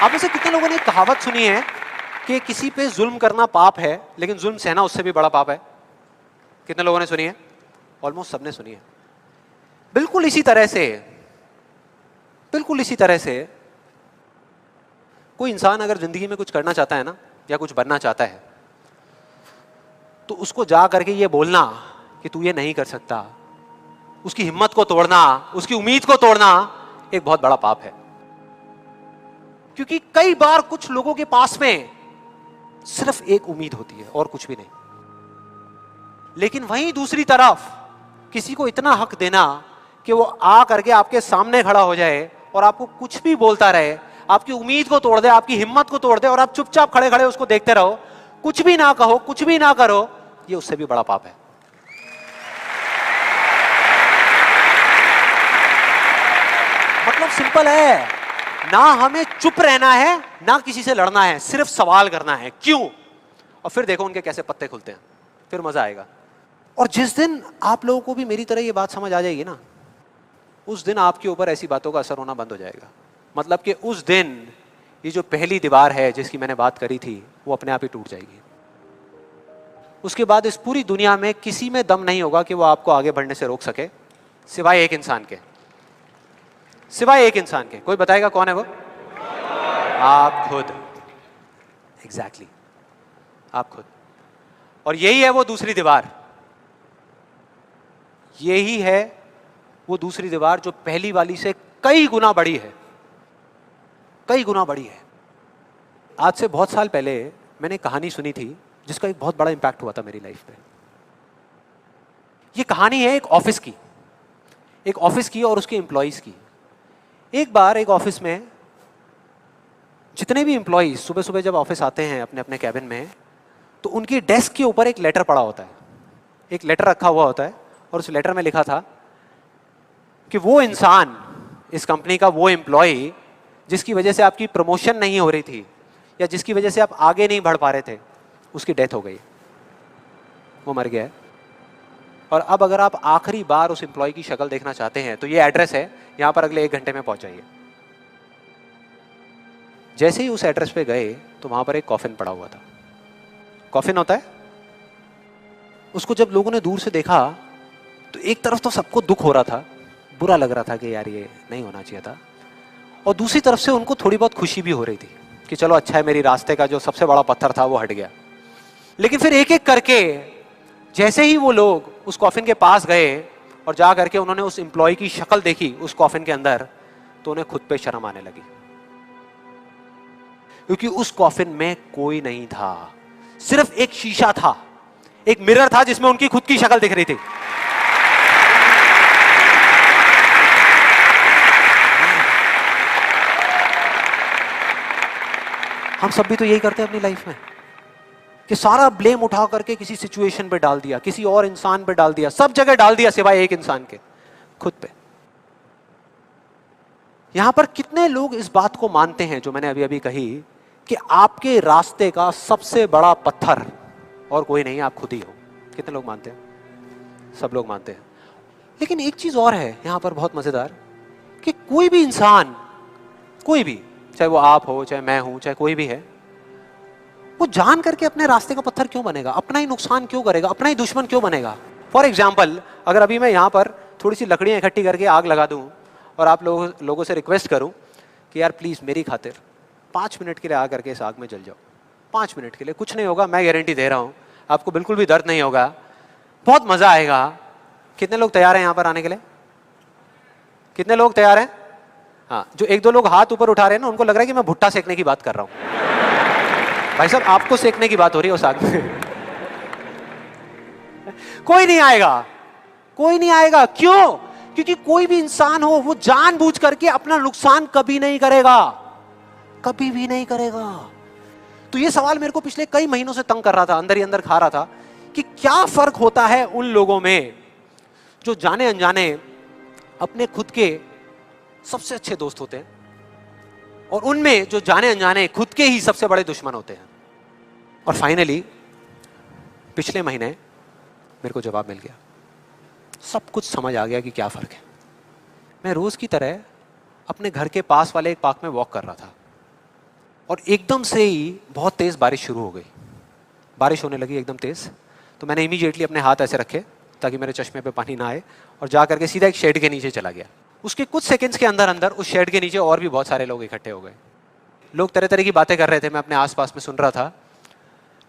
आप में से कितने लोगों ने कहावत सुनी है कि किसी पे जुल्म करना पाप है लेकिन जुल्म सहना उससे भी बड़ा पाप है? कितने लोगों ने सुनी है? ऑलमोस्ट सबने सुनी है। बिल्कुल इसी तरह से, बिल्कुल इसी तरह से कोई इंसान अगर जिंदगी में कुछ करना चाहता है ना, या कुछ बनना चाहता है, तो उसको जा करके ये बोलना कि तू ये नहीं कर सकता, उसकी हिम्मत को तोड़ना, उसकी उम्मीद को तोड़ना एक बहुत बड़ा पाप है। क्योंकि कई बार कुछ लोगों के पास में सिर्फ एक उम्मीद होती है और कुछ भी नहीं, लेकिन वहीं दूसरी तरफ किसी को इतना हक देना कि वो आ करके आपके सामने खड़ा हो जाए और आपको कुछ भी बोलता रहे, आपकी उम्मीद को तोड़ दे, आपकी हिम्मत को तोड़ दे, और आप चुपचाप खड़े खड़े उसको देखते रहो, कुछ भी ना कहो, कुछ भी ना करो, ये उससे भी बड़ा पाप है। मतलब सिंपल है, ना हमें चुप रहना है ना किसी से लड़ना है, सिर्फ सवाल करना है क्यों, और फिर देखो उनके कैसे पत्ते खुलते हैं, फिर मजा आएगा। और जिस दिन आप लोगों को भी मेरी तरह ये बात समझ आ जाएगी ना, उस दिन आपके ऊपर ऐसी बातों का असर होना बंद हो जाएगा। मतलब कि उस दिन ये जो पहली दीवार है जिसकी मैंने बात करी थी वो अपने आप ही टूट जाएगी। उसके बाद इस पूरी दुनिया में किसी में दम नहीं होगा कि वो आपको आगे बढ़ने से रोक सके, सिवाय एक इंसान के, सिवाय एक इंसान के। कोई बताएगा कौन है वो? आप खुद। एग्जैक्टली, आप खुद। और यही है वो दूसरी दीवार, यही है वो दूसरी दीवार जो पहली वाली से कई गुना बड़ी है, कई गुना बड़ी है। आज से बहुत साल पहले मैंने कहानी सुनी थी जिसका एक बहुत बड़ा इंपैक्ट हुआ था मेरी लाइफ में। ये कहानी है एक ऑफिस की, एक ऑफिस की और उसके एम्प्लॉइज की। एक बार एक ऑफिस में जितने भी एम्प्लॉइज सुबह सुबह जब ऑफिस आते हैं अपने अपने कैबिन में, तो उनकी डेस्क के ऊपर एक लेटर पड़ा होता है, एक लेटर रखा हुआ होता है, और उस लेटर में लिखा था कि वो इंसान, इस कंपनी का वो एम्प्लॉय जिसकी वजह से आपकी प्रमोशन नहीं हो रही थी या जिसकी वजह से आप आगे नहीं बढ़ पा रहे थे, उसकी डेथ हो गई, वो मर गया है। और अब अगर आप आखिरी बार उस एम्प्लॉय की शक्ल देखना चाहते हैं तो ये एड्रेस है, यहां पर अगले 1 घंटे में पहुंचाइए। जैसे ही उस एड्रेस पे गए तो वहां पर एक कॉफिन पड़ा हुआ था। कॉफिन होता है, उसको जब लोगों ने दूर से देखा तो एक तरफ तो सबको दुख हो रहा था, बुरा लग रहा था कि यार ये नहीं होना चाहिए था, और दूसरी तरफ से उनको थोड़ी बहुत खुशी भी हो रही थी कि चलो अच्छा है, मेरी रास्ते का जो सबसे बड़ा पत्थर था वो हट गया। लेकिन फिर एक एक करके जैसे ही वो लोग उस कॉफिन के पास गए और जा करके उन्होंने उस एम्प्लॉय की शक्ल देखी उस कॉफिन के अंदर, तो उन्हें खुद पे शर्म आने लगी, क्योंकि उस कॉफिन में कोई नहीं था, सिर्फ एक शीशा था, एक मिरर था जिसमें उनकी खुद की शक्ल दिख रही थी। हम सब भी तो यही करते हैं अपनी लाइफ में कि सारा ब्लेम उठा करके किसी सिचुएशन पे डाल दिया, किसी और इंसान पे डाल दिया, सब जगह डाल दिया सिवाय एक इंसान के, खुद पे। यहां पर कितने लोग इस बात को मानते हैं जो मैंने अभी अभी कही कि आपके रास्ते का सबसे बड़ा पत्थर और कोई नहीं, आप खुद ही हो? कितने लोग मानते हैं? सब लोग मानते हैं। लेकिन एक चीज और है यहां पर बहुत मजेदार, कि कोई भी इंसान, कोई भी, चाहे वो आप हो, चाहे मैं हूं, चाहे कोई भी है, वो जान करके अपने रास्ते का पत्थर क्यों बनेगा? अपना ही नुकसान क्यों करेगा? अपना ही दुश्मन क्यों बनेगा? फॉर एग्जाम्पल, अगर अभी मैं यहां पर थोड़ी सी लकड़ियां इकट्ठी करके आग लगा दूं और आप लोगों से रिक्वेस्ट करूं कि यार प्लीज मेरी खातिर 5 मिनट के लिए आ करके इस आग में जल जाओ, 5 मिनट के लिए, कुछ नहीं होगा, मैं गारंटी दे रहा हूं, आपको बिल्कुल भी दर्द नहीं होगा, बहुत मजा आएगा। कितने लोग तैयार हैं यहां पर आने के लिए? कितने लोग तैयार हैं? हाँ, जो 1-2 लोग हाथ ऊपर उठा रहे हैं ना, उनको लग रहा है कि मैं भुट्टा सेकने की बात कर रहा हूं। भाई साहब, आपको सेकने की बात हो रही है उस आग में। कोई नहीं आएगा, कोई नहीं आएगा। क्यों? क्योंकि कोई भी इंसान हो वो जानबूझ करके अपना नुकसान कभी नहीं करेगा, कभी भी नहीं करेगा। तो ये सवाल मेरे को पिछले कई महीनों से तंग कर रहा था, अंदर ही अंदर खा रहा था कि क्या फर्क होता है उन लोगों में जो जाने अनजाने अपने खुद के सबसे अच्छे दोस्त होते हैं और उनमें जो जाने अनजाने खुद के ही सबसे बड़े दुश्मन होते हैं। और फाइनली पिछले महीने मेरे को जवाब मिल गया, सब कुछ समझ आ गया कि क्या फर्क है। मैं रोज की तरह अपने घर के पास वाले एक पार्क में वॉक कर रहा था और एकदम से ही बहुत तेज बारिश शुरू हो गई, बारिश होने लगी एकदम तेज। तो मैंने इमीडिएटली अपने हाथ ऐसे रखे ताकि मेरे चश्मे पे पानी ना आए, और जा करके सीधा एक शेड के नीचे चला गया। उसके कुछ सेकंड्स के अंदर अंदर उस शेड के नीचे और भी बहुत सारे लोग इकट्ठे हो गए। लोग तरह तरह की बातें कर रहे थे, मैं अपने आसपास में सुन रहा था।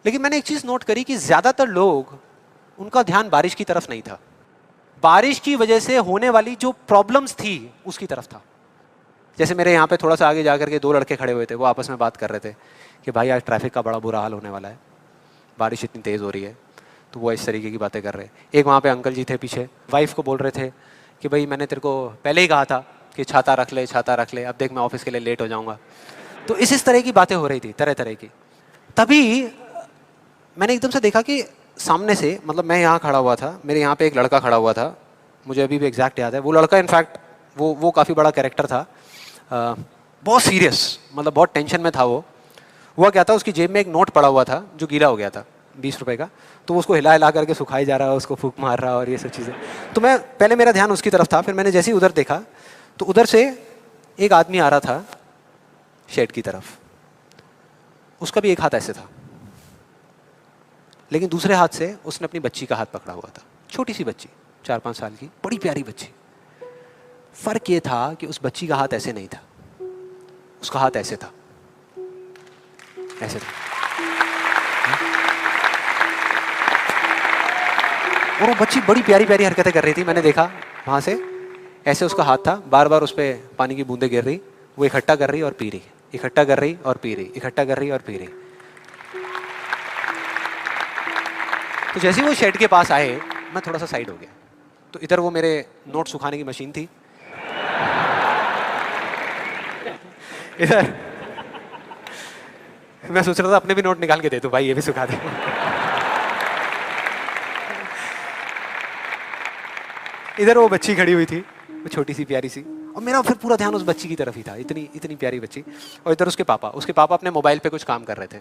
लेकिन मैंने एक चीज नोट करी कि ज्यादातर लोग, उनका ध्यान बारिश की तरफ नहीं था, बारिश की वजह से होने वाली जो प्रॉब्लम्स थी उसकी तरफ था। जैसे मेरे यहाँ पे थोड़ा सा आगे जाकर के 2 लड़के खड़े हुए थे, वो आपस में बात कर रहे थे कि भाई आज ट्रैफिक का बड़ा बुरा हाल होने वाला है, बारिश इतनी तेज़ हो रही है। तो वो इस तरीके की बातें कर रहे। एक वहाँ पे अंकल जी थे पीछे, वाइफ को बोल रहे थे कि भाई मैंने तेरे को पहले ही कहा था कि छाता रख ले, छाता रख ले, अब देख मैं ऑफिस के लिए लेट हो जाऊँगा। तो इस तरह की बातें हो रही थी, तरह तरह की। तभी मैंने एकदम से देखा कि सामने से, मतलब मैं यहाँ खड़ा हुआ था, मेरे यहाँ पे एक लड़का खड़ा हुआ था, मुझे अभी भी एग्जैक्ट याद है। वो लड़का इनफैक्ट वो काफ़ी बड़ा कैरेक्टर था, बहुत सीरियस, मतलब बहुत टेंशन में था वो। हुआ क्या था, उसकी जेब में एक नोट पड़ा हुआ था जो गीला हो गया था, 20 रुपए का। तो उसको हिला हिला करके सुखाई जा रहा, उसको फूंक मार रहा और ये सब चीज़ें। तो मैं पहले, मेरा ध्यान उसकी तरफ था, फिर मैंने जैसे ही उधर देखा तो उधर से एक आदमी आ रहा था शेड की तरफ। उसका भी एक हाथ ऐसे था, लेकिन दूसरे हाथ से उसने अपनी बच्ची का हाथ पकड़ा हुआ था, छोटी सी बच्ची, 4-5 साल की, बड़ी प्यारी बच्ची। फर्क ये था कि उस बच्ची का हाथ ऐसे नहीं था, उसका हाथ ऐसे था, ऐसे था। और वो बच्ची बड़ी प्यारी प्यारी हरकतें कर रही थी। मैंने देखा वहां से, ऐसे उसका हाथ था, बार बार उस पर पानी की बूंदें गिर रही, वो इकट्ठा कर रही और पी रही, इकट्ठा कर रही और पी रही, इकट्ठा कर रही और पी रही। तो जैसे ही वो शेड के पास आए, मैं थोड़ा सा साइड हो गया। तो इधर वो मेरे नोट सुखाने की मशीन थी, इधर मैं सोच रहा था अपने भी नोट निकाल के दे दो भाई, ये भी सुखा दे। इधर वो बच्ची खड़ी हुई थी, वो छोटी सी प्यारी सी, और मेरा फिर पूरा ध्यान उस बच्ची की तरफ ही था, इतनी इतनी प्यारी बच्ची। और इधर उसके पापा अपने मोबाइल पे कुछ काम कर रहे थे।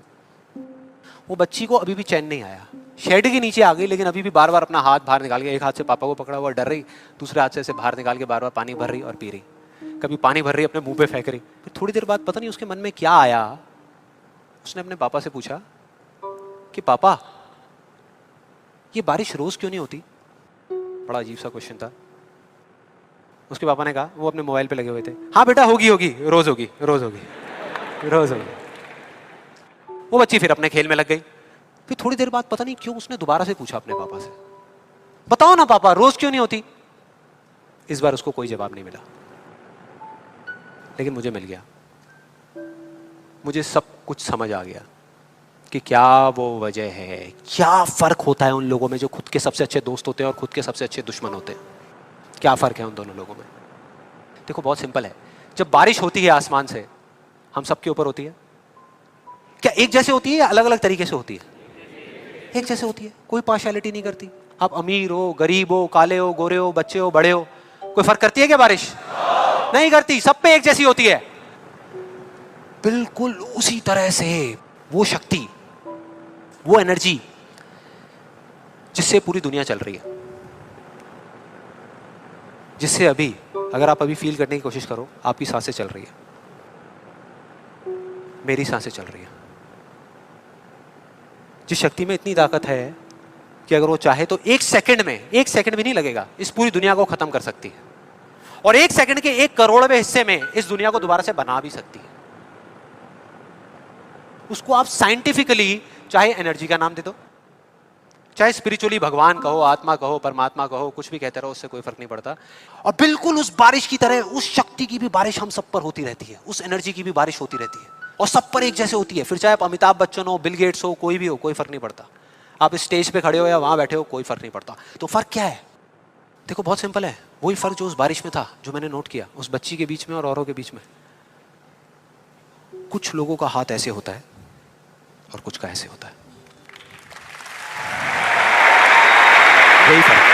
वो बच्ची को अभी भी चैन नहीं आया, शेड के नीचे आ गई, लेकिन अभी भी बार बार अपना हाथ बाहर निकाल के, एक हाथ से पापा को पकड़ा हुआ डर रही, दूसरे हाथ से ऐसे बाहर निकाल के बार बार पानी भर रही और पी रही। कभी पानी भर रही, अपने मुंह पे फेंक रही। फिर थोड़ी देर बाद पता नहीं उसके मन में क्या आया, उसने अपने पापा से पूछा कि पापा, ये बारिश रोज क्यों नहीं होती? बड़ा अजीब सा क्वेश्चन था। उसके पापा ने कहा, वो अपने मोबाइल पे लगे हुए थे, हाँ बेटा होगी होगी, रोज होगी, रोज होगी, रोज होगी। वो बच्ची फिर अपने खेल में लग गई। फिर थोड़ी देर बाद पता नहीं क्यों उसने दोबारा से पूछा अपने पापा से, बताओ ना पापा, रोज क्यों नहीं होती? इस बार उसको कोई जवाब नहीं मिला, लेकिन मुझे मिल गया। मुझे सब कुछ समझ आ गया कि क्या वो वजह है, क्या फर्क होता है उन लोगों में जो खुद के सबसे अच्छे दोस्त होते हैं और खुद के सबसे अच्छे दुश्मन होते हैं। क्या फर्क है उन दोनों लोगों में? देखो बहुत सिंपल है। जब बारिश होती है आसमान से, हम सबके ऊपर होती है, क्या एक जैसे होती है या अलग अलग तरीके से होती है? एक जैसे होती है, कोई पार्शियलिटी नहीं करती। आप अमीर हो, गरीब हो, काले हो, गोरे हो, बच्चे हो, बड़े हो, कोई फर्क करती है क्या बारिश? नहीं करती, सब पे एक जैसी होती है। बिल्कुल उसी तरह से वो शक्ति, वो एनर्जी जिससे पूरी दुनिया चल रही है, जिससे अभी, अगर आप अभी फील करने की कोशिश करो, आपकी सांसें चल रही है, मेरी सांसें चल रही है। जिस शक्ति में इतनी ताकत है कि अगर वो चाहे तो एक सेकंड में, एक सेकंड भी नहीं लगेगा, इस पूरी दुनिया को खत्म कर सकती है, और एक सेकंड के 1 करोड़वें हिस्से में इस दुनिया को दोबारा से बना भी सकती है। उसको आप साइंटिफिकली चाहे एनर्जी का नाम दे दो, चाहे स्पिरिचुअली भगवान कहो, आत्मा कहो, परमात्मा कहो, कुछ भी कहते रहो, उससे कोई फर्क नहीं पड़ता। और बिल्कुल उस बारिश की तरह उस शक्ति की भी बारिश हम सब पर होती रहती है, उस एनर्जी की भी बारिश होती रहती है, और सब पर एक जैसे होती है। फिर चाहे आप अमिताभ बच्चन हो, बिल गेट्स हो, कोई भी हो, कोई फर्क नहीं पड़ता। आप इस स्टेज पे खड़े हो या वहां बैठे हो, कोई फर्क नहीं पड़ता। तो फर्क क्या है? देखो बहुत सिंपल है, वही फर्क जो उस बारिश में था, जो मैंने नोट किया, उस बच्ची के बीच में और औरों के बीच में। कुछ लोगों का हाथ ऐसे होता है और कुछ का ऐसे होता है, यही फर्क।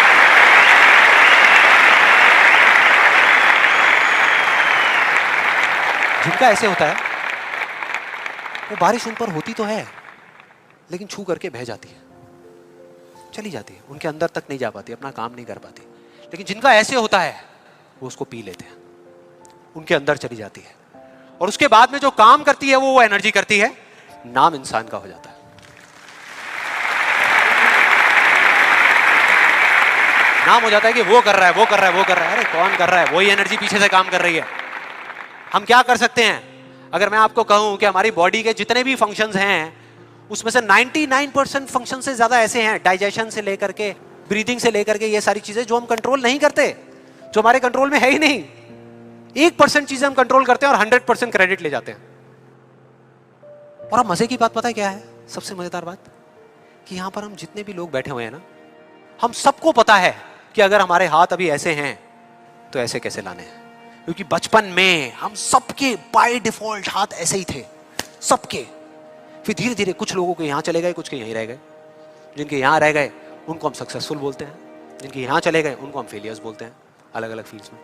जिनका ऐसे होता है, वो बारिश उन पर होती तो है, लेकिन छू करके बह जाती है, चली जाती है, उनके अंदर तक नहीं जा पाती, अपना काम नहीं कर पाती। लेकिन जिनका ऐसे होता है, वो उसको पी लेते हैं, उनके अंदर चली जाती है, और उसके बाद में जो काम करती है वो एनर्जी करती है, नाम इंसान का हो जाता है। नाम हो जाता है कि वो कर रहा है, वो कर रहा है, वो कर रहा है। अरे कौन कर रहा है? वही एनर्जी पीछे से काम कर रही है। हम क्या कर सकते हैं? अगर मैं आपको कहूं कि हमारी बॉडी के जितने भी फंक्शंस हैं उसमें से 99% फंक्शन से ज्यादा ऐसे हैं, डाइजेशन से लेकर के ब्रीदिंग से लेकर के ये सारी चीजें जो हम कंट्रोल नहीं करते, जो हमारे कंट्रोल में है ही नहीं। 1% चीजें हम कंट्रोल करते हैं और 100% क्रेडिट ले जाते हैं। और अब मजे की बात पता है क्या है? सबसे मजेदार बात कि यहां पर हम जितने भी लोग बैठे हुए हैं ना, हम सबको पता है कि अगर हमारे हाथ अभी ऐसे हैं तो ऐसे कैसे लाने हैं, क्योंकि बचपन में हम सबके बाय डिफॉल्ट हाथ ऐसे ही थे, सबके। फिर धीरे धीरे कुछ लोगों के यहां चले गए, कुछ के यहीं रह गए। जिनके यहां रह गए उनको हम सक्सेसफुल बोलते हैं, जिनके यहां चले गए उनको हम फेलियर्स बोलते हैं, अलग अलग फील्ड्स में।